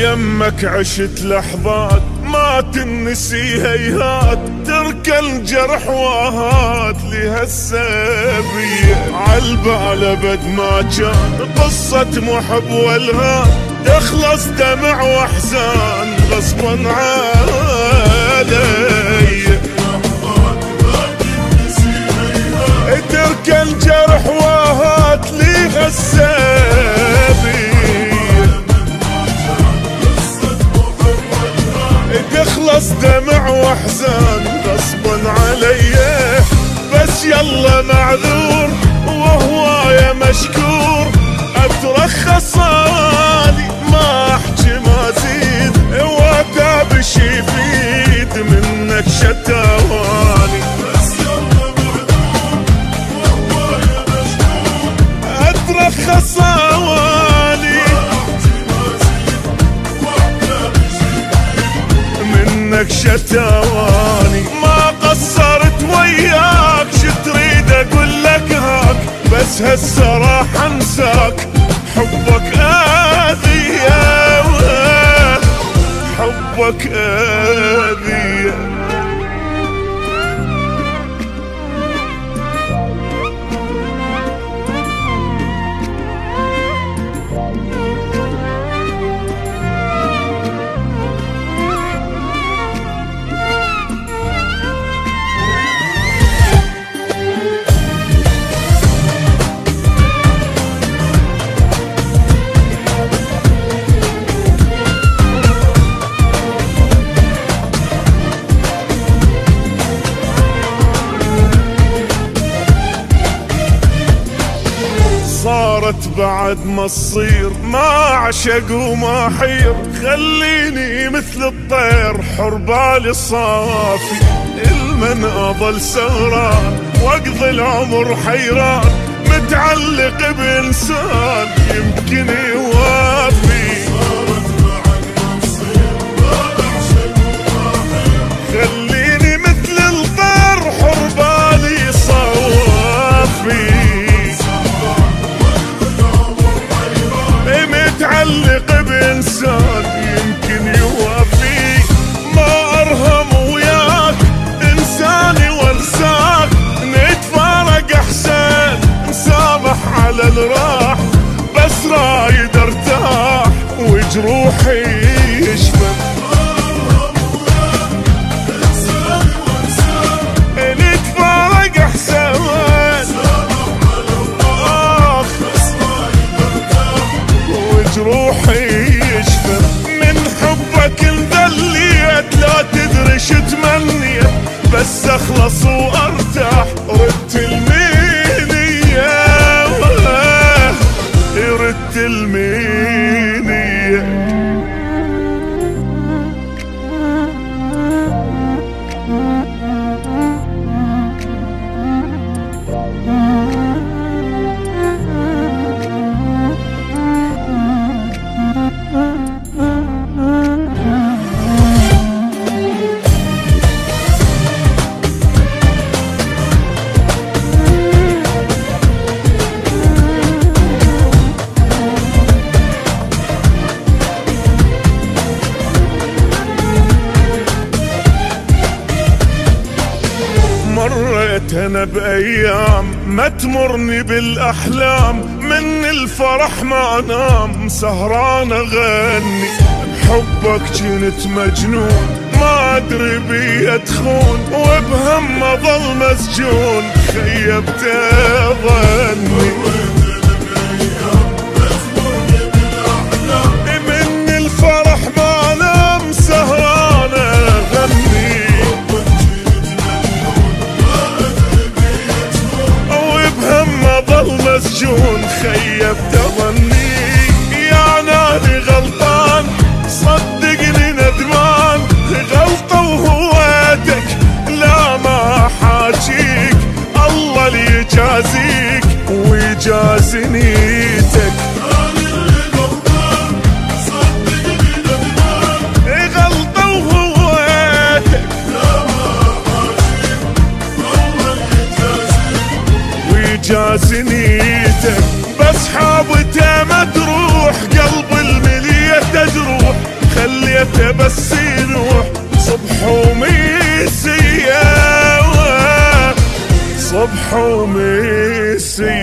يمك عشت لحظات ما تنسي هيهات، ترك الجرح واهات لهالسبية. عالبال ابد ما كان قصة محب والهان، تخلص دمع واحزان غصبا علي. ترك الجرح واهات لهالسبية، تخلص دمع واحزان غصبا علي. بس يلا معذور وهوايا مشكور، اترخص اني ما احكي ما زيد، واتابش يفيد منك شتاواني. بس يلا معذور وهوايا مشكور، اترخص اني منك شتاواني. ما قصرت وياك شتريد اقول لك هاك، بس هسه راح انساك. حبك اذية حبك اذية. صارت بعد ما تصير ما عشق وما حير، خليني مثل الطير حر بالي صافي. المن اضل سهران واقضي العمر حيران، متعلق بانسان يمكن يوافي. صارت بعد ما تصير ما عشق وما حير، خليني مثل الطير حر بالي صافي. متعلق بإنسان يمكن يوافي. ما أرهم وياك إنساني وانساك، نتفارق أحسن نسامح على الراح. بس رايد ارتاح وجروحي يشفى. نتفارق أحسن روحي يشفى. من حبك انذليت لا تدري شو تمنيت، بس اخلص وارتاح ردت المينية. ردت المينية. مريت انا بايام ما تمرني بالاحلام، من الفرح ما انام سهران اغني. بحبك كنت مجنون ما ادري بي ادخون، وبهم اظل مسجون خيبت ظني. من الفرح ما انام سهران اغني، مسجون خيبت ظني. يا نادي غلطان صدقني ندمان، غلطة وهويتك لا ما حاجيك. الله اللي يجازيك ويجازي نيتك. غلطة وهويتك لا ما حاجيك. الله اللي يجازيك ويجازي نيتك. بس حابته مدروح قلب الملية تجروح، ليته بس يروح صبح ومسية، صبح ومسية.